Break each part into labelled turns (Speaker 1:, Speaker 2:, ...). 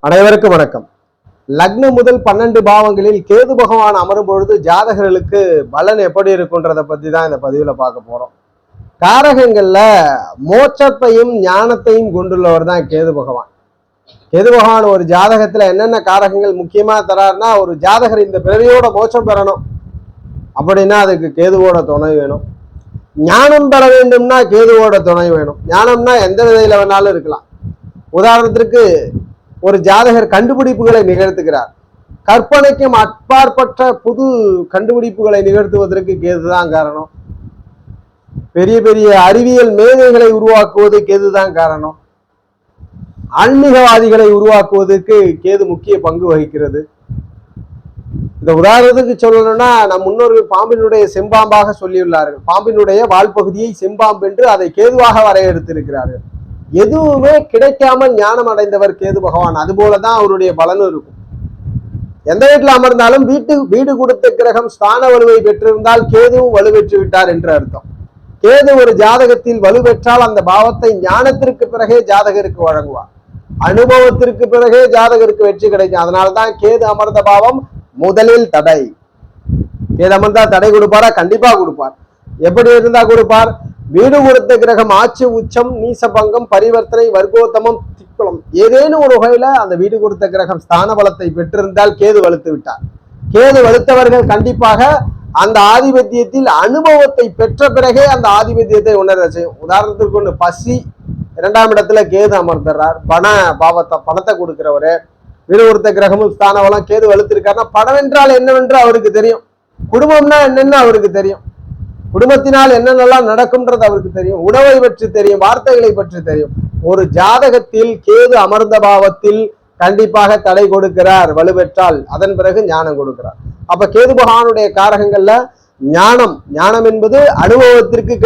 Speaker 1: அனைவருக்கும் வணக்கம். லக்னம் முதல் 12 பாவங்களில் கேது பகவான் அமரும் பொழுது ஜாதகர்களுக்கு பலன் எப்படி இருக்குன்றதை பத்தி தான் இந்த பதிவுல பார்க்க போறோம். காரகங்கள்ல மோட்சத்தையும் ஞானத்தையும் கொண்டுள்ளவர் தான் கேது பகவான். கேது பகவான் ஒரு ஜாதகத்துல என்னென்ன காரகங்கள் முக்கியமா தராருன்னா, ஒரு ஜாதகர் இந்த பிறவியோட மோட்சம் பெறணும் அப்படின்னா அதுக்கு கேதுவோட துணை வேணும். ஞானம் பெற வேண்டும்னா கேதுவோட துணை வேணும். ஞானம்னா எந்த விதையில வேணாலும் இருக்கலாம். உதாரணத்திற்கு ஒரு ஜாதகர் கண்டுபிடிப்புகளை நிகழ்த்துகிறார். கற்பனைக்கும் அப்பாற்பட்ட புது கண்டுபிடிப்புகளை நிகழ்த்துவதற்கு கேதுதான் காரணம். பெரிய பெரிய அறிவியல் மேதைகளை உருவாக்குவது கேதுதான் காரணம். ஆன்மீகவாதிகளை உருவாக்குவதற்கு கேது முக்கிய பங்கு வகிக்கிறது. இந்த உதாரணத்துக்கு சொல்லணும்னா, நம் முன்னோர்கள் பாம்பினுடைய செம்பாம்பாக சொல்லியுள்ளார்கள். பாம்பினுடைய வால்பகுதியை செம்பாம்பு என்று அதை கேதுவாக வரையறுத்திருக்கிறார்கள். எதுவுமே கிடைக்காமல் ஞானம் அடைந்தவர் கேது பகவான். அதுபோலதான் அவருடைய பலனும் இருக்கும். எந்த வீட்டில் அமர்ந்தாலும் வீடு கொடுத்த கிரகம் ஸ்தான வலுவை பெற்றிருந்தால் கேதுவும் வலுப்பெற்று விட்டார் என்று அர்த்தம். கேது ஒரு ஜாதகத்தில் வலுப்பெற்றால் அந்த பாவத்தை ஞானத்திற்கு பிறகே ஜாதகருக்கு வழங்குவார். அனுபவத்திற்கு பிறகே ஜாதகருக்கு வெற்றி கிடைக்கும். அதனால்தான் கேது அமர்ந்த பாவம் முதலில் தடை. கேது அமர்ந்தா தடை கொடுப்பாரா? கண்டிப்பா கொடுப்பார். எப்படி இருந்தா கொடுப்பார்? வீடு கொடுத்த கிரகம் ஆட்சி, உச்சம், நீசபங்கம், பரிவர்த்தனை, வர்க்கோத்தமம், திக்குளம், ஏதேனும் ஒரு வகையில அந்த வீடு கொடுத்த கிரகம் ஸ்தான பலத்தை பெற்றிருந்தால் கேது வலுத்து விட்டார். கேது வலுத்தவர்கள் கண்டிப்பாக அந்த ஆதிபத்தியத்தில் அனுபவத்தை பெற்ற பிறகே அந்த ஆதிபத்தியத்தை உணர செய்யும். உதாரணத்திற்கு ஒன்று, பசி 2ஆம் இடத்துல கேது அமர்ந்துறார். பணத்தை கொடுக்கிறவரு. வீடு கொடுத்த கிரகமும் ஸ்தான பலம் கேது வலுத்திருக்காருன்னா பணம் என்றால் என்னவென்று அவருக்கு தெரியும். குடும்பம்னா என்னன்னு அவருக்கு தெரியும். குடும்பத்தினால் என்னென்னலாம் நடக்கும்ன்றது அவருக்கு தெரியும். உணவை பற்றி தெரியும். வார்த்தைகளை பற்றி தெரியும். ஒரு ஜாதகத்தில் கேது அமர்ந்த பாவத்தில் கண்டிப்பாக தடை கொடுக்கிறார் வலுப்பெற்றால். அதன் பிறகு ஞானம் கொடுக்கிறார். அப்ப கேது பகவானுடைய காரகங்கள்ல ஞானம் என்பது அனுபவத்திற்கு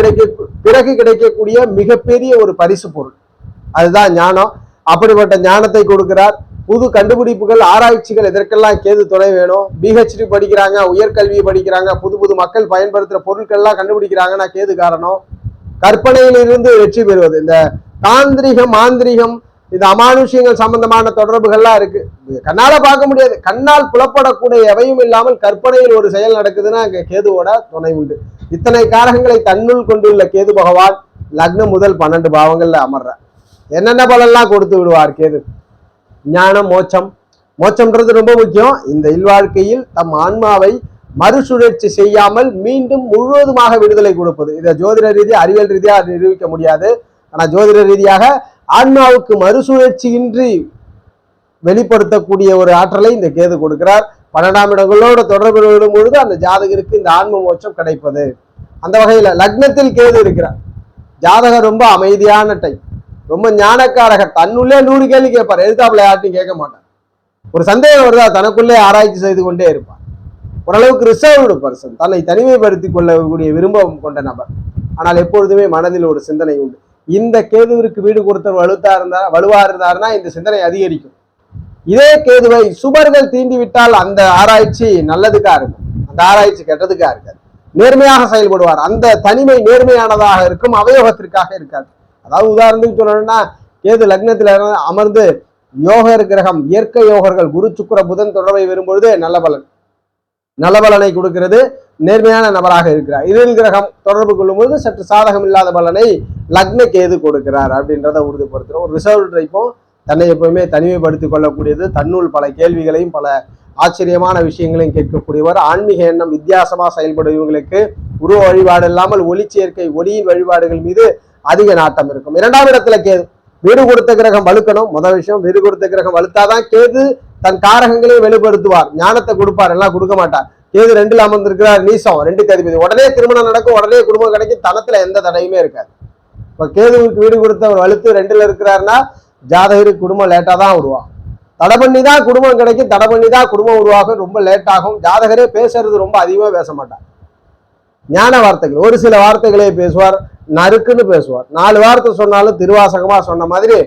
Speaker 1: பிறகு கிடைக்கக்கூடிய மிகப்பெரிய ஒரு பரிசு பொருள். அதுதான் ஞானம். அப்படிப்பட்ட ஞானத்தை கொடுக்கிறார். புது கண்டுபிடிப்புகள், ஆராய்ச்சிகள், இதற்கெல்லாம் கேது துணை வேணும். பிஹெச்டி படிக்கிறாங்க, உயர்கல்வி படிக்கிறாங்க, புது மக்கள் பயன்படுத்துற பொருட்கள்லாம் கண்டுபிடிக்கிறாங்கன்னா கேது காரணம். கற்பனையிலிருந்து வெற்றி பெறுவது. இந்த தாந்திரிகம், மாந்திரிகம், இந்த அமானுஷியங்கள் சம்பந்தமான தொடர்புகள்லாம் இருக்கு. கண்ணால பார்க்க முடியாது. கண்ணால் புலப்படக்கூடிய எவையும் இல்லாமல் கற்பனையில் ஒரு செயல் நடக்குதுன்னா அங்க கேதுவோட துணை உண்டு. இத்தனை காரகங்களை தன்னுள் கொண்டுள்ள கேது பகவான் லக்னம் முதல் 12 பாவங்கள்ல அமர்ற என்னென்ன பலன்லாம் கொடுத்து விடுவார் கேது. ஞானம், மோட்சம்ன்றது ரொம்ப முக்கியம். இந்த இல்வாழ்க்கையில் தம் ஆன்மாவை மறுசுழற்சி செய்யாமல் மீண்டும் முழுவதுமாக விடுதலை கொடுப்பது. இதை ஜோதிட ரீதியாக, அறிவியல் ரீதியாக நிரூபிக்க முடியாது. ஆனா ஜோதிட ரீதியாக ஆன்மாவுக்கு மறுசுழற்சியின்றி வெளிப்படுத்தக்கூடிய ஒரு ஆற்றலை இந்த கேது கொடுக்கிறார். 12ஆம் இடங்களோட தொடர்பு விடும் பொழுது அந்த ஜாதகருக்கு இந்த ஆன்ம மோட்சம் கிடைப்பது. அந்த வகையில லக்னத்தில் கேது இருக்கிறார். ஜாதகர் ரொம்ப அமைதியான டைப், ரொம்ப ஞானக்காரகர். தன்னுள்ளே 100 கேள்வி கேட்பார். எழுத்தாப்புல யார்ட்டையும் கேட்க மாட்டார். ஒரு சந்தேகம் வருதா தனக்குள்ளே ஆராய்ச்சி செய்து கொண்டே இருப்பார். ஓரளவுக்கு ரிசர்வ்டு பர்சன், தன்னை தனிமைப்படுத்திக் கொள்ளக்கூடிய விருப்பம் கொண்ட நபர். ஆனால் எப்பொழுதுமே மனதில் ஒரு சிந்தனை உண்டு. இந்த கேதுவிற்கு வீடு கொடுத்தவர் வலுவா இருந்தாருன்னா இந்த சிந்தனை அதிகரிக்கும். இதே கேதுவை சுபர்கள் தீண்டி விட்டால் அந்த ஆராய்ச்சி நல்லதுக்கா இருக்கும், அந்த ஆராய்ச்சி கெட்டதுக்கா இருக்காது. நேர்மையாக செயல்படுவார். அந்த தனிமை நேர்மையானதாக இருக்கும், அவயோகத்திற்காக இருக்காது. அதாவது உதாரணத்துக்கு சொல்லணும்னா, கேது லக்னத்துல அமர்ந்து யோகர் கிரகம், இயற்கை யோகர்கள் குரு, சுக்கிர, புதன் தொடர்பை வரும்பொழுது நல்ல பலனை கொடுக்கிறது. நேர்மையான நபராக இருக்கிறார். இருள் கிரகம் தொடர்பு கொள்ளும் பொழுது சற்று சாதகம் இல்லாத பலனை லக்ன கேது கொடுக்கிறார் அப்படின்றத உறுதிப்படுத்துறோம். ஒரு ரிசர்வ் டைப்பும் தன்னை எப்பவுமே தனிமைப்படுத்திக் கொள்ளக்கூடியது. தன்னுள் பல கேள்விகளையும் பல ஆச்சரியமான விஷயங்களையும் கேட்கக்கூடியவர். ஆன்மீக எண்ணம் வித்தியாசமா செயல்படும் இவங்களுக்கு உருவ வழிபாடு இல்லாமல் ஒளி சேர்க்கை, ஒளியின் வழிபாடுகள் மீது அதிக நாட்டம் இருக்கும். 2ஆம் இடத்துல கேது. வீடு கொடுத்த கிரகம் வலுக்கணும். முதல் விஷயம், வீடு கொடுத்த கிரகம் வலுத்தாதான் கேது தன் காரகங்களையும் வெளிப்படுத்துவார். ஞானத்தை கொடுப்பார், எல்லாம் கொடுக்க மாட்டார். கேது 2ல் அமர்ந்திருக்கிறார், நீசம், 2க்கு அதிபதி. உடனே திருமணம் நடக்கும், உடனே குடும்பம் கிடைக்கும், தனத்துல எந்த தடையுமே இருக்காது. இப்ப கேதுவுக்கு வீடு கொடுத்தவர் வலுத்து 2ல் இருக்கிறாருன்னா ஜாதகருக்கு குடும்பம் லேட்டா தான் உருவாகும். தடை பண்ணி தான் குடும்பம் கிடைக்கும், தடை பண்ணி தான் குடும்பம் உருவாகும், ரொம்ப லேட் ஆகும். ஜாதகரே பேசுறது ரொம்ப அதிகமா பேச மாட்டார். ஞான வார்த்தைகள், ஒரு சில வார்த்தைகளே பேசுவார், நறுக்குன்னு பேசுவார். 4 வார்த்தை சொன்னாலும் திருவாசகமா சொன்ன மாதிரி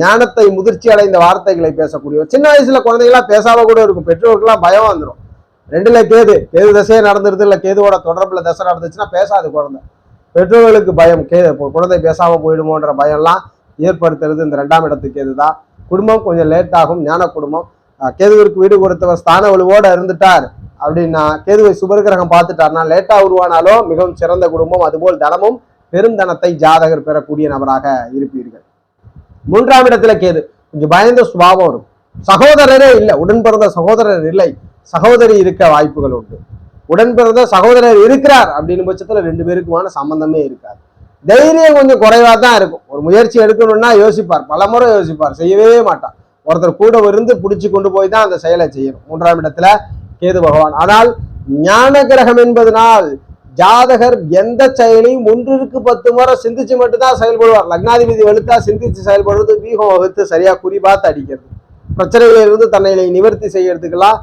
Speaker 1: ஞானத்தை முதிர்ச்சி அடைந்த வார்த்தைகளை பேசக்கூடியவர். சின்ன வயசுல குழந்தைகளாம் பேசாம கூட இருக்கும். பெற்றோருக்கெல்லாம் பயம் வந்துடும். 2ல கேது தசையே நடந்துருது, இல்ல கேதுவோட தொடர்புல தசை நடந்துச்சுன்னா பேசாது குழந்தை. பெற்றோர்களுக்கு பயம், குழந்தை பேசாம போயிடுமோன்ற பயம்லாம் ஏற்படுத்துறது இந்த 2ஆம் இடத்துக்கு கேதுதான். குடும்பம் கொஞ்சம் லேட் ஆகும். ஞான குடும்பம். கேதுவிற்கு வீடு கொடுத்தவர் ஸ்தான வலுவோட இருந்துட்டார் அப்படின்னா, கேதுவை சுபர்கிரகம் பார்த்துட்டார்னா லேட்டா உருவானாலும் மிகவும் சிறந்த குடும்பம். அதுபோல் தனமும் பெரும் தனத்தை ஜாதகர் பெறக்கூடிய நபராக இருப்பீர்கள். 3ஆம் இடத்துல கேது கொஞ்சம் பயந்த சுபாவம் இருக்கும். சகோதரரே இல்லை, உடன் பிறந்த சகோதரர் இல்லை, சகோதரி இருக்க வாய்ப்புகள் உண்டு. உடன் பிறந்த சகோதரர் இருக்கிறார் அப்படின்னு பட்சத்துல 2 பேருக்குமான சம்பந்தமே இருக்காது. தைரியம் கொஞ்சம் குறைவா தான் இருக்கும். ஒரு முயற்சி எடுக்கணும்னா யோசிப்பார், பலமுறை யோசிப்பார், செய்யவே மாட்டார். ஒருத்தர் கூட இருந்து பிடிச்சு கொண்டு போய் தான் அந்த செயலை செய்யணும். 3ஆம் இடத்துல கேது பகவான். ஆனால் ஞான கிரகம் என்பதனால் ஜாதகர் எந்த செயலையும் 1க்கு 10 முறை சிந்திச்சு மட்டும்தான் செயல்படுவார். லக்னாதிபதி வலுத்தா சிந்திச்சு செயல்படுறது, வீகம் வகுத்து சரியா குறிபாத்து அடிக்கிறது. பிரச்சனைகளிலிருந்து தன்னை நிவர்த்தி செய்யறதுக்கெல்லாம்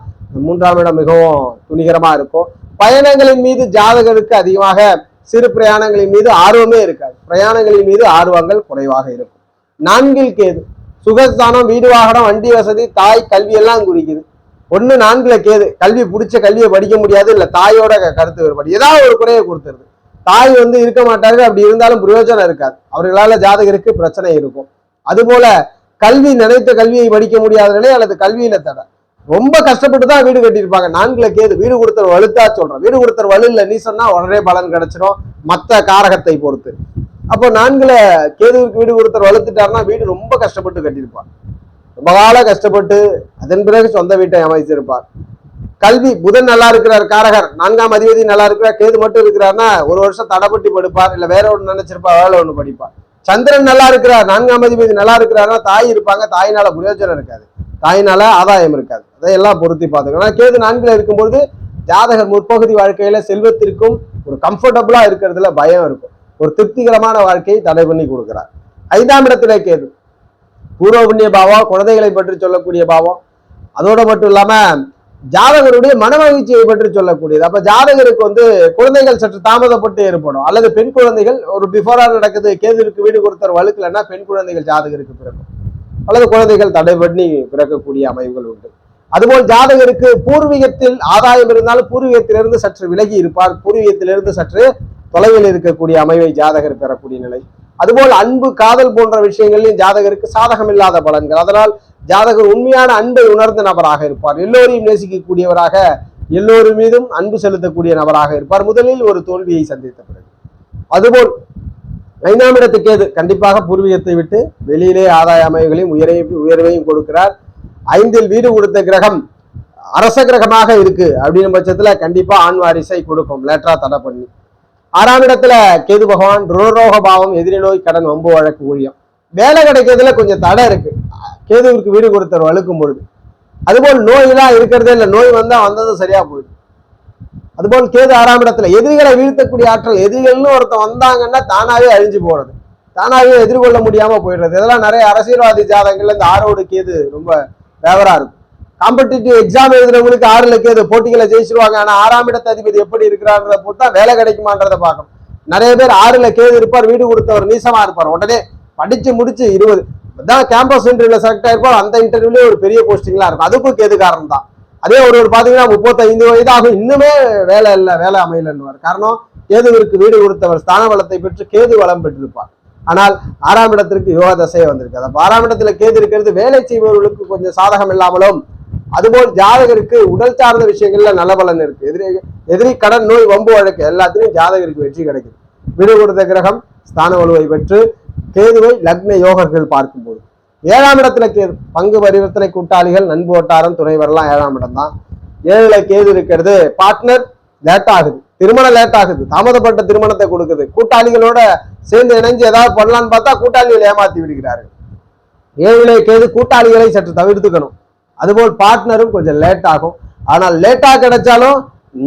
Speaker 1: 3ஆம் இடம் மிகவும் துணிகரமா இருக்கும். பயணங்களின் மீது ஜாதகருக்கு அதிகமாக சிறு பிரயாணங்களின் மீது ஆர்வமே இருக்காது. பிரயாணங்களின் மீது ஆர்வங்கள் குறைவாக இருக்கும். 4ல் கேது சுகஸ்தானம், வீடு வாகனம், வண்டி வசதி, தாய், கல்வி எல்லாம் குறிக்குது. 1 4ல கேது கல்வி பிடிச்ச கல்வியை படிக்க முடியாது, இல்ல தாயோட கருத்து வேறுபாடு ஏதாவது ஒரு குறையை கொடுத்துருது. தாய் இருக்க மாட்டார்கள், அப்படி இருந்தாலும் பிரயோஜனம் இருக்காது. அவர்களால ஜாதகருக்கு பிரச்சனை இருக்கும். அதுபோல கல்வி, நினைத்த கல்வியை படிக்க முடியாத நிலை அல்லது கல்வியில தடை. ரொம்ப கஷ்டப்பட்டு தான் வீடு கட்டியிருப்பாங்க. 4ல கேது வீடு கொடுத்தவர் வலுத்தா சொல்றோம். வீடு கொடுத்தவர் வலு இல்லை நீ சொன்னா உடனே பலன் கிடைச்சிடும், மற்ற காரகத்தை பொறுத்து. அப்போ 4ல கேதுவுக்கு வீடு கொடுத்தவர் வலுத்துட்டாருன்னா வீடு ரொம்ப கஷ்டப்பட்டு கட்டியிருப்பார். ரொம்ப காலம் கஷ்டப்பட்டு அதன் பிறகு சொந்த வீட்டை அமைச்சிருப்பார். கல்வி, புதன் நல்லா இருக்கிறார் காரகர், 4ஆம் அதிபதி நல்லா இருக்கிறார், கேது மட்டும் இருக்கிறார்னா 1 வருஷம் தடைப்பட்டு படிப்பார், இல்ல வேற ஒன்று நினைச்சிருப்பார், வேலை ஒன்று படிப்பார். சந்திரன் நல்லா இருக்கிறார், 4ஆம் அதிபதி நல்லா இருக்கிறாருன்னா தாய் இருப்பாங்க, தாயினால பிரயோஜனம் இருக்காது, தாயினால ஆதாயம் இருக்காது. அதையெல்லாம் பொருத்தி பார்த்துக்கணும். கேது 4ல இருக்கும்போது ஜாதகர் முற்பகுதி வாழ்க்கையில செல்வத்திற்கும் ஒரு கம்ஃபர்டபுளா இருக்கிறதுல பயம் இருக்கும். ஒரு திருப்திகரமான வாழ்க்கையை தடை பண்ணி கொடுக்கிறார். 5ஆம் இடத்துல கேது பூர்வ புண்ணிய பாவம், குழந்தைகளை பற்றி சொல்லக்கூடிய பாவம். அதோட மட்டும் இல்லாம ஜாதகருடைய மனமகிழ்ச்சியை பற்றி சொல்லக்கூடியது. அப்ப ஜாதகருக்கு குழந்தைகள் சற்று தாமதப்பட்டு ஏற்படும், அல்லது பெண் குழந்தைகள் ஒரு பிஃபோரா நடக்குது, கேதுருக்கு வீடு கொடுத்தவர் வலுக்கலன்னா பெண் குழந்தைகள் ஜாதகருக்கு பிறக்கும், அல்லது குழந்தைகள் தடை பண்ணி பிறக்கக்கூடிய அமைவுகள் உண்டு. அதுபோல் ஜாதகருக்கு பூர்வீகத்தில் ஆதாயம் இருந்தாலும் பூர்வீகத்திலிருந்து சற்று விலகி இருப்பார், பூர்வீகத்திலிருந்து சற்று தொலைவில் இருக்கக்கூடிய அமைவை ஜாதகர் பெறக்கூடிய நிலை. அதுபோல் அன்பு, காதல் போன்ற விஷயங்களிலும் ஜாதகருக்கு சாதகம் இல்லாத பலன்கள். அதனால் ஜாதகர் உண்மையான அன்பை உணர்ந்த நபராக இருப்பார், எல்லோரையும் நேசிக்கக்கூடியவராக, எல்லோரும் மீதும் அன்பு செலுத்தக்கூடிய நபராக இருப்பார், முதலில் ஒரு தோல்வியை சந்தித்த பிறகு. அதுபோல் 5ஆம் இடத்துக்கு கேது கண்டிப்பாக பூர்வீகத்தை விட்டு வெளியிலே ஆதாய அமைவுகளையும் உயர்வையும் கொடுக்கிறார். 5ல் வீடு கொடுத்த கிரகம் அரச கிரகமாக இருக்கு அப்படின்னு பட்சத்துல கண்டிப்பா ஆண் வாரிசை கொடுக்கும், லேட்டரா தடை பண்ணி. 6ஆம் இடத்துல கேது பகவான் ருணரோக பாவம், எதிரி நோய், கடன், வம்பு வழக்கு, ஊழியம், வேலை கிடைக்கிறதுல கொஞ்சம் தடை இருக்கு கேதுவிற்கு வீடு கொடுத்தவர் வலுக்கும் பொழுது. அதுபோல் நோயெல்லாம் இருக்கிறதே இல்லை, நோய் வந்ததும் சரியா போயிடும். அதுபோல் கேது 6ஆம் இடத்துல எதிரிகளை வீழ்த்தக்கூடிய ஆற்றல், எதிரிகள்னு ஒருத்தன் வந்தாங்கன்னா தானாவே அழிஞ்சு போறது, தானாவே எதிர்கொள்ள முடியாம போயிடுறது. இதெல்லாம் நிறைய அரசியல்வாதி ஜாதகங்கள்ல இந்த 6ஓடு கேது ரொம்ப ஃபேவரா இருக்கும். காம்படிட்டிவ் எக்ஸாம் எழுதுறவங்களுக்கு 6ல கேது போட்டிகளை ஜெயிச்சிருவாங்க. ஆனா 6ஆம் இடத்த அதிபதி எப்படி இருக்கிறான்றத பொறுத்தா வேலை கிடைக்குமான்றதை பார்க்கணும். நிறைய பேர் 6ல கேது இருப்பார், வீடு கொடுத்தவர் நீசமா இருப்பார், உடனே படிச்சு முடிச்சு 20 தான் கேம்பஸ் இன்டர்வியூல செலக்ட் ஆயிருப்பார், அந்த இன்டர்வியூல ஒரு பெரிய போஸ்டிங்லாம் இருக்கும், அதுக்கும் கேது காரணம் தான். அதே ஒரு பாத்தீங்கன்னா 35 வயது ஆகும், இன்னுமே வேலை இல்லை, வேலை அமையலன்னுவார். காரணம் கேதுவிற்கு வீடு கொடுத்தவர் ஸ்தான வளத்தை பெற்று கேது வளம் பெற்றிருப்பார். ஆனால் 6ஆம் இடத்திற்கு யோக தசையை வந்திருக்காது. அப்ப 6ஆம் இடத்துல கேது இருக்கிறது வேலை செய்பவர்களுக்கு கொஞ்சம் சாதகம் இல்லாமலும், அதுபோல் ஜாதகருக்கு உடல் சார்ந்த விஷயங்கள்ல நல்ல பலன் இருக்கு. எதிரி கடன், நோய், வம்பு வழக்கு எல்லாத்திலையும் ஜாதகருக்கு வெற்றி கிடைக்குது. வீடு கொடுத்த கிரகம் ஸ்தான வலுவை பெற்று கேதுவை லக்ன யோகர்கள் பார்க்கும்போது 7ஆம் இடத்துல கேது பங்கு பரிவர்த்தனை, கூட்டாளிகள், நண்பு வட்டாரம், துணைவரெல்லாம் 7ஆம் இடம் தான். 7ல கேது இருக்கிறது பார்ட்னர் லேட் ஆகுது, திருமணம் லேட் ஆகுது, தாமதப்பட்ட திருமணத்தை கொடுக்குது, கூட்டாளிகளோட சேர்ந்து இணைஞ்சு ஏதாவது பண்ணலான்னு பார்த்தா கூட்டாளிகள் ஏமாத்தி விடுகிறார்கள். 7ல கேது கூட்டாளிகளை சற்று தவிர்த்துக்கணும். அதுபோல் பார்ட்னரும் கொஞ்சம் லேட் ஆகும், ஆனால் லேட்டா கிடைச்சாலும்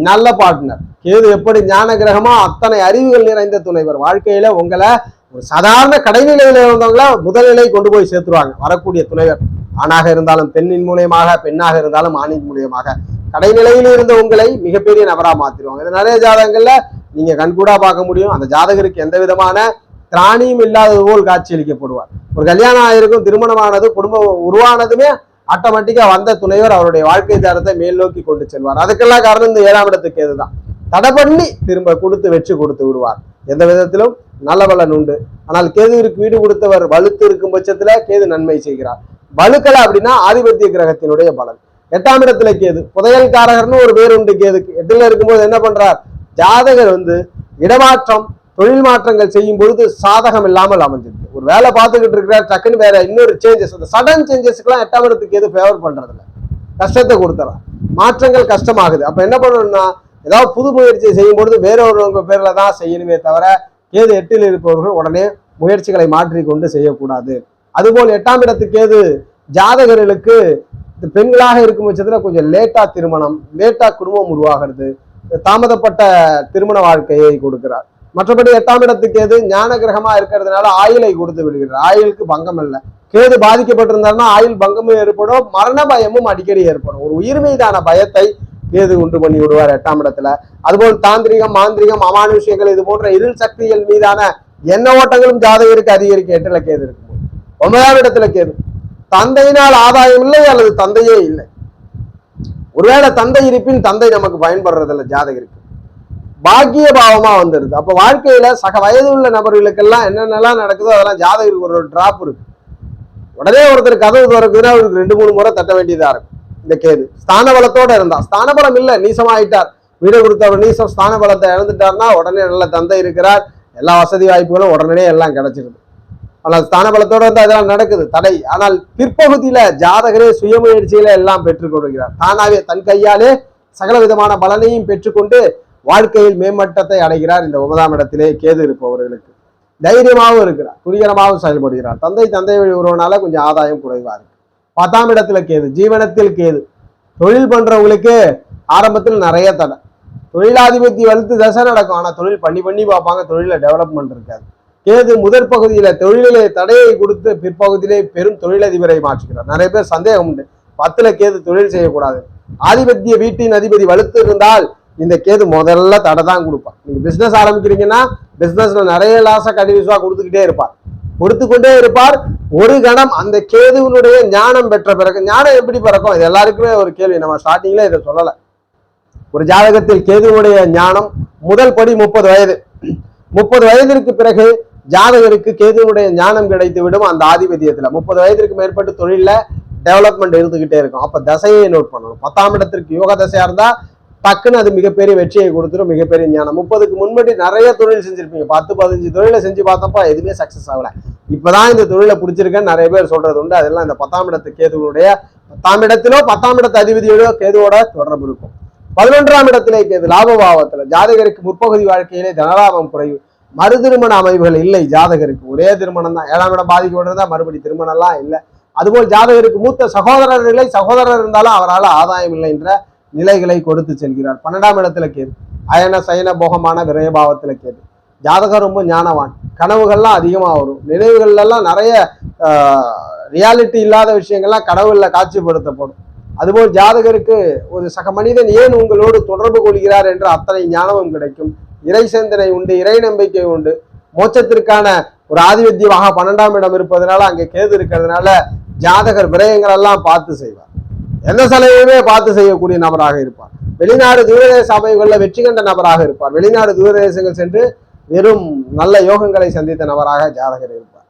Speaker 1: நல்ல பார்ட்னர். கேது எப்படி ஞான கிரகமா அத்தனை அறிவுகள் நிறைந்த துணைவர். வாழ்க்கையில உங்களை ஒரு சாதாரண கடைநிலையில இருந்தவங்கள முதல்நிலை கொண்டு போய் சேர்த்துருவாங்க வரக்கூடிய துணைவர். ஆணாக இருந்தாலும் பெண்ணின் மூலியமாக, பெண்ணாக இருந்தாலும் ஆணின் மூலியமாக கடைநிலையில் இருந்த உங்களை மிகப்பெரிய நபரா மாத்திருவாங்க. இது நிறைய ஜாதகங்கள்ல நீங்க கண்கூடா பார்க்க முடியும். அந்த ஜாதகருக்கு எந்த விதமான திராணியும் இல்லாதது போல் காட்சியளிக்கப்படுவார். ஒரு கல்யாணம் ஆயிருக்கும், திருமணமானது, குடும்பம் உருவானதுமே ஆட்டோமேட்டிக்கா வந்த துணைவர் அவருடைய வாழ்க்கை தரத்தை மேல் நோக்கி கொண்டு செல்வார். அதுக்கெல்லாம் காரணம் இந்த 7ஆம் இடத்துக்கு கேதுதான். தடை பண்ணி திரும்ப கொடுத்து வெற்றி கொடுத்து விடுவார். எந்த விதத்திலும் நல்ல பலன் உண்டு. ஆனால் கேதுவிற்கு வீடு கொடுத்தவர் வலுத்து இருக்கும் பட்சத்துல கேது நன்மை செய்கிறார். வலுக்கலை அப்படின்னா ஆதிபத்திய கிரகத்தினுடைய பலன். 8ஆம் இடத்துல கேது, புதையல்காரகர்னு ஒரு பேர் உண்டு கேதுக்கு. 8ல இருக்கும்போது என்ன பண்றார், ஜாதகர் இடமாற்றம் தொழில் மாற்றங்கள் செய்யும் பொழுது சாதகம் இல்லாமல் அமைஞ்சிருக்கு. ஒரு வேலை பார்த்துக்கிட்டு இருக்கிறார், டக்குன்னு வேற இன்னொரு சேஞ்சஸ், அந்த சடன் சேஞ்சஸ்க்குலாம் 8ஆம் இடத்துக்கு கேது ஃபேவர் பண்றதில்ல, கஷ்டத்தை கொடுத்துறான், மாற்றங்கள் கஷ்டமாகுது. அப்ப என்ன பண்ணணும்னா ஏதாவது புது முயற்சியை செய்யும் பொழுது வேற ஒருவங்க பேர்ல தான் செய்யணுமே தவிர கேது 8ல் இருப்பவர்கள் உடனே முயற்சிகளை மாற்றிக்கொண்டு செய்யக்கூடாது. அதுபோல் 8ஆம் இடத்துக்கு கேது ஜாதகர்களுக்கு பெண்களாக இருக்கும் பட்சத்துல கொஞ்சம் லேட்டா திருமணம், லேட்டா குடும்பம் உருவாகிறது, தாமதப்பட்ட திருமண வாழ்க்கையை கொடுக்கிறார். மற்றபடி 8ஆம் இடத்துக்கு கேது ஞான கிரகமா இருக்கிறதுனால ஆயுளை கொடுத்து விடுகிறார். ஆயுளுக்கு பங்கம் இல்லை. கேது பாதிக்கப்பட்டிருந்தாருன்னா ஆயுள் பங்கமும் ஏற்படும், மரண பயமும் அடிக்கடி ஏற்படும். ஒரு உயிர் மீதான பயத்தை கேது உண்டு பண்ணி விடுவார் 8ஆம் இடத்துல. அதுபோல் தாந்திரிகம், மாந்திரிகம், அமானுஷ்யங்கள் இது போன்ற இருள் சக்திகள் மீதான எண்ண ஓட்டங்களும் ஜாதகருக்கு அதிகரிக்க 8ல கேது இருக்கும். 9ஆம் இடத்துல கேது தந்தையினால் ஆதாயம் இல்லை அல்லது தந்தையே இல்லை. ஒருவேளை தந்தை இருப்பின் தந்தை நமக்கு பயன்படுறதில்ல ஜாதகருக்கு, பாக்கிய பாவமா வந்துருது. அப்ப வாழ்க்கையில சக வயது உள்ள நபர்களுக்கெல்லாம் என்னென்னலாம் நடக்குதோ அதெல்லாம் ஜாதகருக்கு ஒரு டிராப் இருக்கு. உடனே ஒருத்தர் கதவு திறக்குதுன்னா அவருக்கு 2-3 முறை தட்ட வேண்டியதா இருக்கும். இந்த கேது ஸ்தான பலத்தோட இருந்தா, ஸ்தான பலம் இல்ல, நீசமாயிட்டார், வீடு கொடுத்தவர் நீசம், ஸ்தான பலத்தை இழந்துட்டார்னா உடனே நல்ல தந்தை இருக்கிறார், எல்லா வசதி வாய்ப்புகளும் உடனே எல்லாம் கிடைச்சிருது. ஆனால் ஸ்தான பலத்தோட வந்து அதெல்லாம் நடக்குது தடை. ஆனால் பிற்பகுதியில ஜாதகரே சுயமுயற்சியில எல்லாம் பெற்றுக் கொள்கிறார், தானாவே தன் கையாலே சகல விதமான பலனையும் பெற்றுக்கொண்டு வாழ்க்கையில் மேம்பட்டத்தை அடைகிறார். இந்த 9ஆம் இடத்திலே கேது இருப்பவர்களுக்கு தைரியமாகவும் இருக்கிறார், துரிகரமாகவும் செயல்படுகிறார். தந்தை வழி உறவுனால கொஞ்சம் ஆதாயம் குறைவா இருக்கு. 10ஆம் இடத்துல கேது, ஜீவனத்தில் கேது. தொழில் பண்றவங்களுக்கு ஆரம்பத்தில் நிறைய தடை, தொழிலாதிபத்தி வலுத்து தசை நடக்கும், ஆனா தொழில் பண்ணி பார்ப்பாங்க, தொழில டெவலப்மெண்ட் இருக்காது. கேது முதற் பகுதியில தொழிலே தடையை கொடுத்து பிற்பகுதியிலே பெரும் தொழிலதிபரை மாற்றுகிறார். நிறைய பேர் சந்தேகம் உண்டு, 10ல கேது தொழில் செய்யக்கூடாது. ஆதிபத்திய வீட்டின் அதிபதி வலுத்து இருந்தால் இந்த கேது முதல்ல தடை தான் கொடுப்பார். நீங்க பிசினஸ் ஆரம்பிக்கிறீங்கன்னா பிசினஸ்ல நிறைய லாச கண்டினியூஸா கொடுத்து கொண்டே இருப்பார். ஒரு கணம் அந்த கேதுவனுடைய ஞானம் பெற்ற பிறகு, ஞானம் எப்படி பிறக்கும், இது எல்லாருக்குமே ஒரு கேள்வி, நம்ம ஸ்டார்டிங்ல இதை சொல்லல. ஒரு ஜாதகத்தில் கேதுவனுடைய ஞானம் முதல் படி 30 வயது. 30 வயதிற்கு பிறகு ஜாதகருக்கு கேதுவனுடைய ஞானம் கிடைத்து விடும். அந்த ஆதிபத்தியத்துல 30 வயதிற்கு மேற்பட்டு தொழில டெவலப்மெண்ட் இருந்துகிட்டே இருக்கும். அப்ப தசையை நோட் பண்ணணும். 10ஆம் இடத்திற்கு யோக தசையா இருந்தா டக்குன்னு அது மிகப்பெரிய வெற்றியை கொடுத்துரும், மிகப்பெரிய ஞானம். 30க்கு முன்படி நிறைய தொழில் செஞ்சிருப்பீங்க, 10-15 தொழிலை செஞ்சு பார்த்தப்போ எதுவுமே சக்சஸ் ஆகல, இப்பதான் இந்த தொழிலை பிடிச்சிருக்கேன்னு நிறைய பேர் சொல்றது உண்டு. அதெல்லாம் இந்த 10ஆம் இடத்து கேதுவனுடைய 10ஆம் இடத்திலோ 10ஆம் இடத்து அதிபதியோட கேதுவோட தொடர்பு இருக்கும். 11ஆம் இடத்திலே கேது லாபபாவத்துல, ஜாதகருக்கு முற்பகுதி வாழ்க்கையிலே தனலாபம் குறைவு, மறு திருமண அமைவுகள் இல்லை ஜாதகருக்கு, ஒரே திருமணம் தான். 7ஆம் இடம் பாதிக்கப்பட்டிருந்தா மறுபடி திருமணம் எல்லாம் இல்லை. அதுபோல் ஜாதகருக்கு மூத்த சகோதரர் இல்லை, சகோதரர் இருந்தாலும் அவரால் ஆதாயம் இல்லை என்ற நிலைகளை கொடுத்து செல்கிறார். 12ஆம் இடத்துல கேது அயன சயன போகமான விரயபாவத்துல கேது. ஜாதகம் ரொம்ப ஞானவான், கனவுகள்லாம் அதிகமா வரும், நினைவுகள் எல்லாம் நிறைய ரியாலிட்டி இல்லாத விஷயங்கள்லாம் கனவுல காட்சிப்படுத்தப்படும். அதுபோல் ஜாதகருக்கு ஒரு சக மனிதன் ஏன் உங்களோடு தொடர்பு கொள்கிறார் என்ற அத்தனை ஞானமும் கிடைக்கும். இறை சிந்தனை உண்டு, இறை நம்பிக்கை உண்டு. மோட்சத்திற்கான ஒரு ஆதிபத்தியமாக 12ஆம் இடம் இருப்பதனால, அங்கே கேது இருக்கிறதுனால ஜாதகர் விரயங்கள் எல்லாம் பார்த்து செய்வார், எந்த செலவையுமே பார்த்து செய்யக்கூடிய நபராக இருப்பார். வெளிநாடு தூரதேச அமைப்புகளில் வெற்றி கண்ட நபராக இருப்பார். வெளிநாடு தூரதேசங்கள் சென்று வெறும் நல்ல யோகங்களை சந்தித்த நபராக ஜாதகர் இருப்பார்.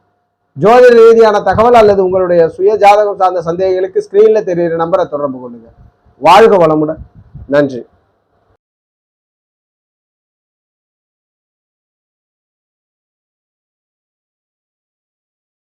Speaker 1: ஜோதிட ரீதியான தகவல் அல்லது உங்களுடைய சுய ஜாதகம் சார்ந்த சந்தேகங்களுக்கு ஸ்கிரீன்ல தெரிகிற நம்பரை தொடர்பு கொள்ளுங்க. வாழ்க வளமுடன். நன்றி.